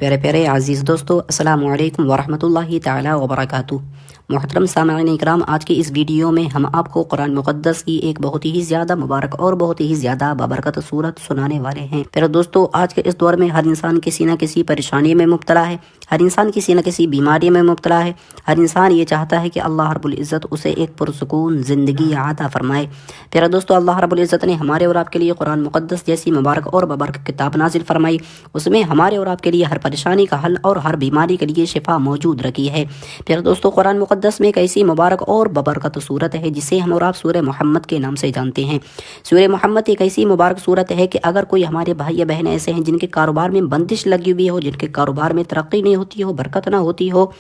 प्यारे प्यारे अज़ीज़ दोस्तों, अस्सलामु अलैकुम वरहमतुल्लाहि ताला वबरकातुहू। मोहतरम सामईन इकराम, आज की इस वीडियो में हम आपको कुरान मुक़द्दस की एक बहुत ही ज़्यादा मुबारक और बहुत ही ज़्यादा बाबरकत सूरत सुनाने वाले हैं। प्यारे दोस्तों, आज के इस दौर में हर इंसान किसी न किसी परेशानी में मुब्तला है, हर इंसान किसी न किसी बीमारी में मुब्तला है। हर इंसान ये चाहता है कि अल्लाह रब्बुल इज़्ज़त उसे एक पुरसुकून ज़िंदगी अता फरमाए। प्यारे दोस्तों, अल्लाह रब्बुल इज़्ज़त ने हमारे और आपके लिए कुरान मुक़द्दस जैसी मुबारक और बाबरकत किताब नाजिल फरमाई। उसमें हमारे और आपके लिए हर परेशानी का हल और हर बीमारी के लिए शिफा मौजूद रखी है। प्यारे दोस्तों, कुरान मुक़द्दस में एक ऐसी मुबारक और बाबरकत सूरत है जिसे हम और आप सूरह मोहम्मद के नाम से जानते हैं। सूरह मोहम्मद एक ऐसी मुबारक सूरत है कि अगर कोई हमारे भाई या बहन ऐसे हैं जिनके कारोबार में बंदिश लगी हुई हो, जिनके कारोबार में तरक्की नहीं होती हो, बरकत ना होती हो,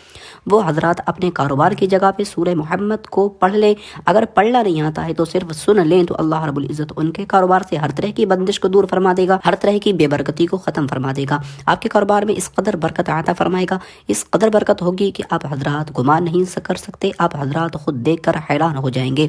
वो हजरात अपने कारोबार की जगह पे सूरह मोहम्मद को पढ़ लें। अगर पढ़ना नहीं आता है तो सिर्फ सुन लें, तो अल्लाह रब्बुल इज़्ज़त उनके कारोबार से हर तरह की बंदिश को दूर फरमा देगा, हर तरह की बेबरकती को ख़त्म फरमा देगा। आपके कारोबार में इस कदर बरकत आता फरमाएगा, इस कदर बरकत होगी कि आप हजरात गुमान नहीं कर सकते, आप हजरात खुद देख कर हैरान हो जाएंगे।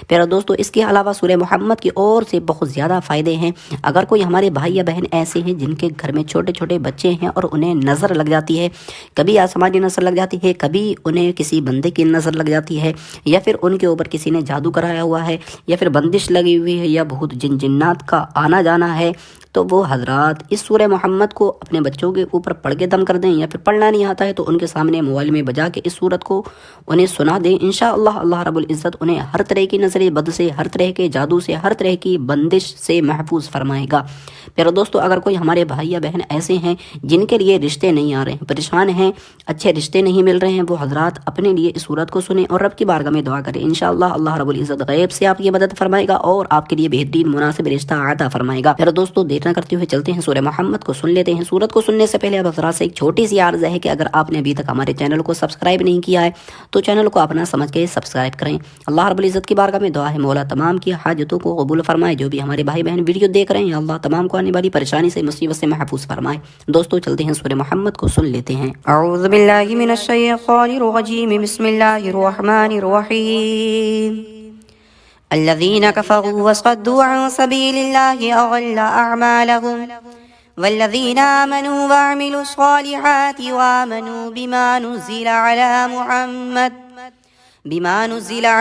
प्यारे दोस्तों, इसके अलावा सूरह मोहम्मद की और से बहुत ज़्यादा फ़ायदे हैं। अगर कोई हमारे भाई या बहन ऐसे हैं जिनके घर में छोटे छोटे बच्चे हैं और उन्हें नज़र लग जाती है, कभी आसमानी नज़र लग जाती है, कभी उन्हें किसी बंदे की नज़र लग जाती है, या फिर उनके ऊपर किसी ने जादू कराया हुआ है, या फिर बंदिश लगी हुई है, या बहुत जिन जिन्नात का आना जाना है, तो वो हजरात इस सूरह मोहम्मद को अपने बच्चों के ऊपर पढ़ के दम कर दें। या फिर पढ़ना नहीं आता है तो उनके सामने मोबाइल में बजा के इस सूरत को उन्हें सुना दें। इंशाअल्लाह अल्लाह रब्बुल इज़्ज़त उन्हें हर तरह की नज़र बद से, हर तरह के जादू से, हर तरह की बंदिश से महफूज फरमाएगा। प्यारे दोस्तों, अगर कोई हमारे भाई या बहन ऐसे हैं जिनके लिए रिश्ते नहीं आ रहे हैं, परेशान हैं, अच्छे रिश्ते नहीं मिल रहे हैं, वो हजरात अपने लिए इस सूरत को सुने और रब की बारगाह में दुआ करें। इंशाअल्लाह अल्लाह रब्बुल इज़्ज़त गैब से आपकी मदद फरमाएगा और आपके लिए बेहतरीन मुनासिब रिश्ता अता फरमाएगा। प्यारे दोस्तों, देर न करते हुए चलते हैं सूरह मोहम्मद को सुन लेते हैं। सूरत को सुनने से पहले अब हजरात से एक छोटी सी अर्ज़ है कि अगर आपने अभी तक हमारे चैनल को सब्सक्राइब नहीं किया है तो चैनल को अपना समझ के सब्सक्राइब करें। अल्लाह रब्बुल इज़्ज़त की बारगाह में दुआ है, मौला तमाम की हाजतों को कबूल फरमाए। जो भी हमारे भाई बहन वीडियो देख रहे हैं, अल्लाह तमाम को आने वाली परेशानी से, मुसीबत से महफूज फरमाए। दोस्तों, चलते हैं सूरह मोहम्मद को सुन लेते हैं। अऊज़ु बिल्लाहि मिनश शैतानिर रजीम, बिस्मिल्लाहिर रहमानिर रहीम। अल्लज़ीना कफ़रू वसद्दू अन सबीलिल्लाहि अज़ल्ला अअमालहुम वल्लज़ीना आमनू वअमिलुस सालिहाति वआमनू बिमा नुज़्ज़िला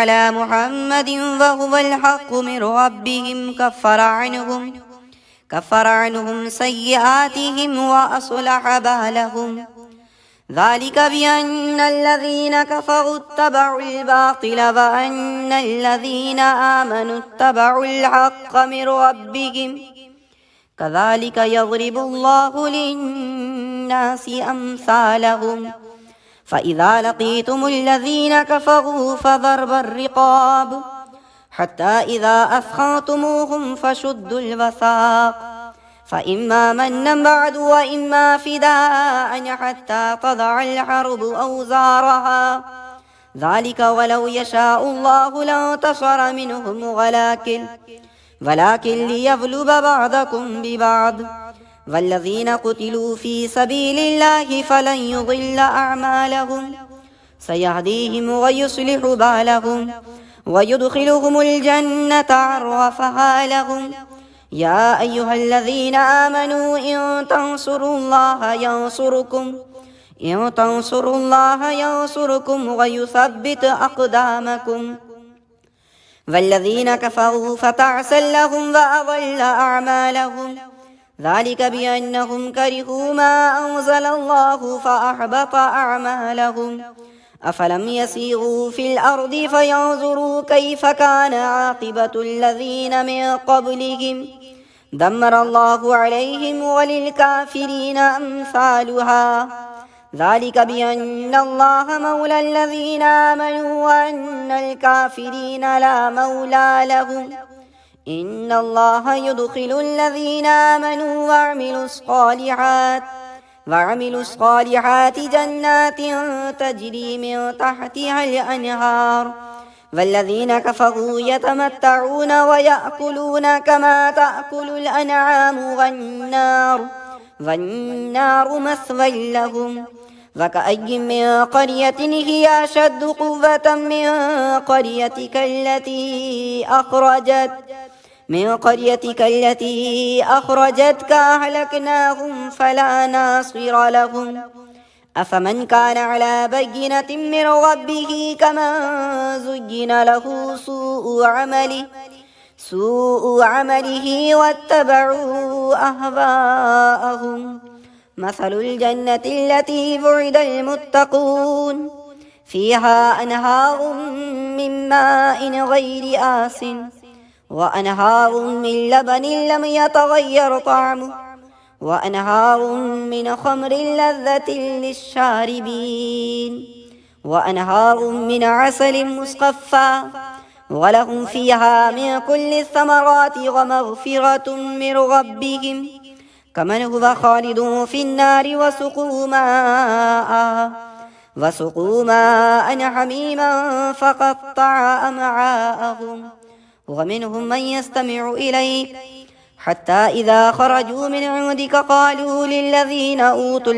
अला मुहम्मदिन वहुवल हक़्क़ु मिन रब्बिहिम कफ़्फ़र अन्हुम सय्यिआतिहिम वअस्लह बालहुम ज़ालिक बिअन्नल्लज़ीना कफ़रू इत्तबउल बातिल वअन्नल्लज़ीना आमनू इत्तबउल हक़्क़ मिन रब्बिहिम कज़ालिक यज़रिबुल्लाहु लिन्नासि अम्सालहुम फ़इज़ा लक़ीतुमुल्लज़ीना कफ़रू फ़ज़रबर रिक़ाब हत्ता इज़ा अस्ख़न्तुमूहुम फ़शुद्दुल वसाक़ फ़इम्मा मन्नन बअदु व इम्मा फ़िदाअन हत्ता तज़अल हर्बु औज़ारहा ज़ालिक वलौ यशाअुल्लाहु लंतसर मिनहुम वलाकिन लियब्लुव बअदकुम बिबअद वल्लज़ीना क़ुतिलू फ़ी सबीलिल्लाहि फ़लन युज़िल्ल अअमालहुम सयहदीहिम व युस्लिहु बालहुम व युदख़िलुहुमुल जन्नता अर्रफ़हा लहुम या अय्युहल्लज़ीना आमनू इन तंसुरुल्लाह यंसुरकुम व युसब्बित अक़दामकुम वल्लज़ीना कफ़रू फ़तअसल लहुम व अज़ल्ल अअमालहुम ज़ालिक बिअन्नहुम करिहू मा अंज़लल्लाहु फ़अहबत अअमालहुम अफ़लम यसीरू फ़िल अर्दि फ़यंज़ुरू कैफ़ कान आक़िबतुल्लज़ीना मिन क़ब्लिहिम दम्मरल्लाहु अलैहिम वलिलकाफ़िरीन अम्सालुहा ज़ालिक बिअन्नल्लाह मौलल्लज़ीना आमनू व अन्नल काफ़िरीन ला मौला लहुम इन्नल्लाह युदख़िलुल्लज़ीना आमनू वअमिलुस सालिहाति जन्नातिन तजरी मिन तहतिहल अन्हार वल्लज़ीना कफ़रू यतमत्तऊन व यअकुलून कमा तअकुलुल अनआमु वन्नारु मस्वल लहुम वकअय्यिन मिन क़र्यतिन हिय अशद्दु क़ुव्वतन मिन क़र्यतिका अल्लती من قريتك التي أخرجتك أهلكناهم فلا ناصر لهم أفمن كان على بينة من ربه كمن زين له سوء عمله واتبعوا أهواءهم مثل الجنة التي وعد المتقون فيها أنهار من ماء غير آسٍ وأنهار من لبن لم يتغير طعمه وأنهار من خمر لذة للشاربين وأنهار من عسل مصفى ولهم فيها من كل الثمرات ومغفرة من ربهم كمن هو خالد في النار وسقوا ماء حميما فقطع أمعاءهم ومنهم من يستمع إليك حتى إذا خرجوا من عندك قالوا للذين أوتوا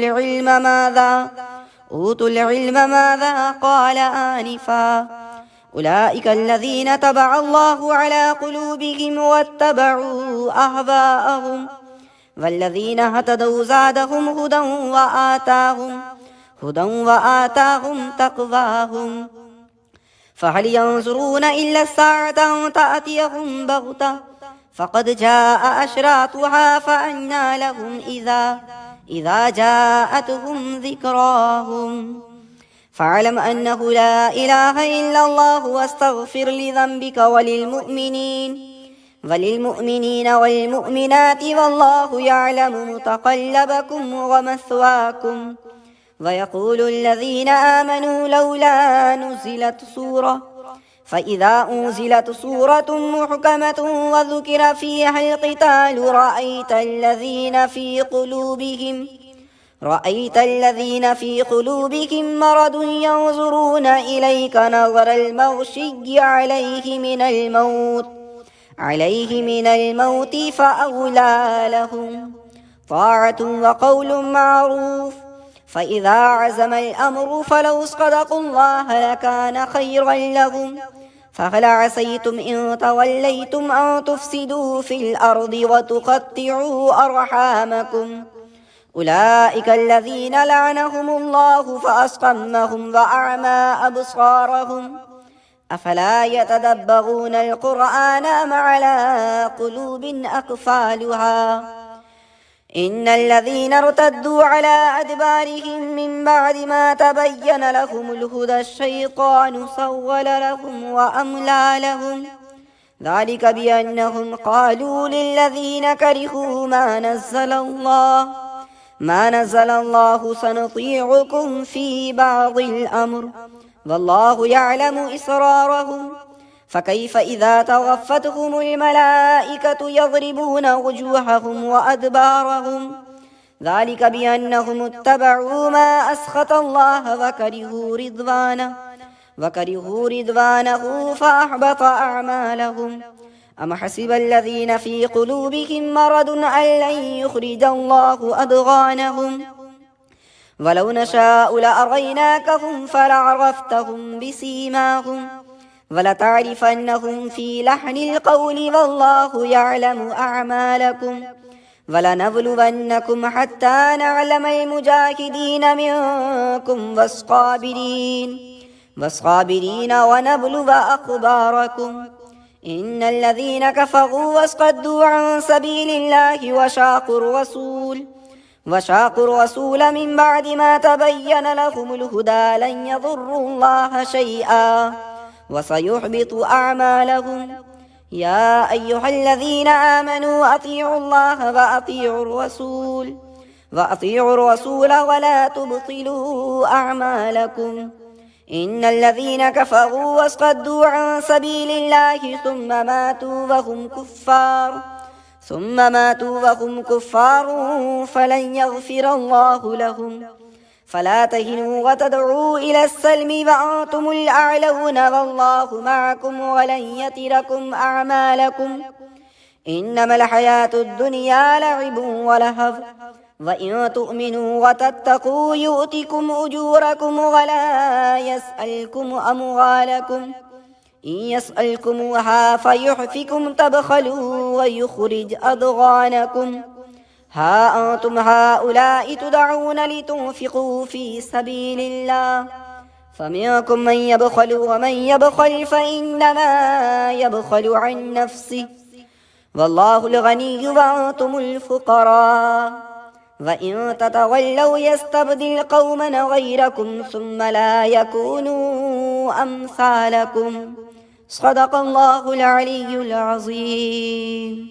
العلم ماذا قال آنفا أولئك الذين طبع الله على قلوبهم واتبعوا أهواءهم والذين اهتدوا زادهم هدى وآتاهم تقواهم فهل ينظرون إلا الساعة أن تأتيهم بغتة فقد جاء أشراطها فأنى لهم إذا جاءتهم ذكراهم فاعلم أنه لا إله إلا الله واستغفر لذنبك وللمؤمنين والمؤمنات والله يعلم متقلبكم ومثواكم ويقول الذين آمنوا لولا نزلت سورة فإذا أنزلت سورة محكمة وذكر فيها القتال رأيت الذين في قلوبهم مرض ينظرون إليك نظر المغشي عليه من الموت فأولى لهم طاعة وقول معروف فإذا عزم الأمر فلو صدقوا الله لكان خيرا لهم فهل عسيتم إن توليتم أن تفسدوا في الأرض وتقطعوا أرحامكم أولئك الذين لعنهم الله فأصمهم وأعمى أبصارهم أفلا يتدبرون القرآن أم على قلوب أقفالها إن الذين ارتدوا على أدبارهم من بعد ما تبين لهم الهدى الشيطان سول لهم وأملى لهم ذلك بأنهم قالوا للذين كرهوا ما نزل الله سنطيعكم في بعض الأمر والله يعلم إسرارهم فكيف إذا توفتهم الملائكة يضربون وجوههم وأدبارهم ذلك بأنهم اتبعوا ما أسخط الله وكرهوا رضوانه فأحبط أعمالهم أم حسب الذين في قلوبهم مرض أن لن يخرج الله أضغانهم ولو نشاء لأريناكهم فلعرفتهم بسيماهم ولتعرفنهم في لحن القول والله يعلم أعمالكم ولنبلونكم حتى نعلم المجاهدين منكم والصابرين ونبلو أخباركم إن الذين كفروا وصدوا عن سبيل الله وشاقوا الرسول من بعد ما تبين لهم الهدى لن يضروا الله شيئا وسيحبط أعمالهم يا أيها الذين آمنوا أطيعوا الله وأطيعوا الرسول ولا تبطلوا أعمالكم إن الذين كفروا وصدوا عن سبيل الله ثم ماتوا وهم كفار فلن يغفر الله لهم فلا تهنوا وتدعوا إلى السلم وأنتم الأعلون والله معكم ولن يتركم أعمالكم إنما الحياة الدنيا لعب ولهو وإن تؤمنوا وتتقوا يؤتكم أجوركم ولا يسألكم أموالكم إن يسألكموها فيحفكم تبخلوا ويخرج أضغانكم ها أنتم هؤلاء تدعون لتنفقوا في سبيل الله فمنكم من يبخل ومن يبخل فإنما يبخل عن نفسه والله الغني وأنتم الفقراء وإن تتولوا يستبدل قوما غيركم ثم لا يكونوا أمثالكم صدق الله العلي العظيم.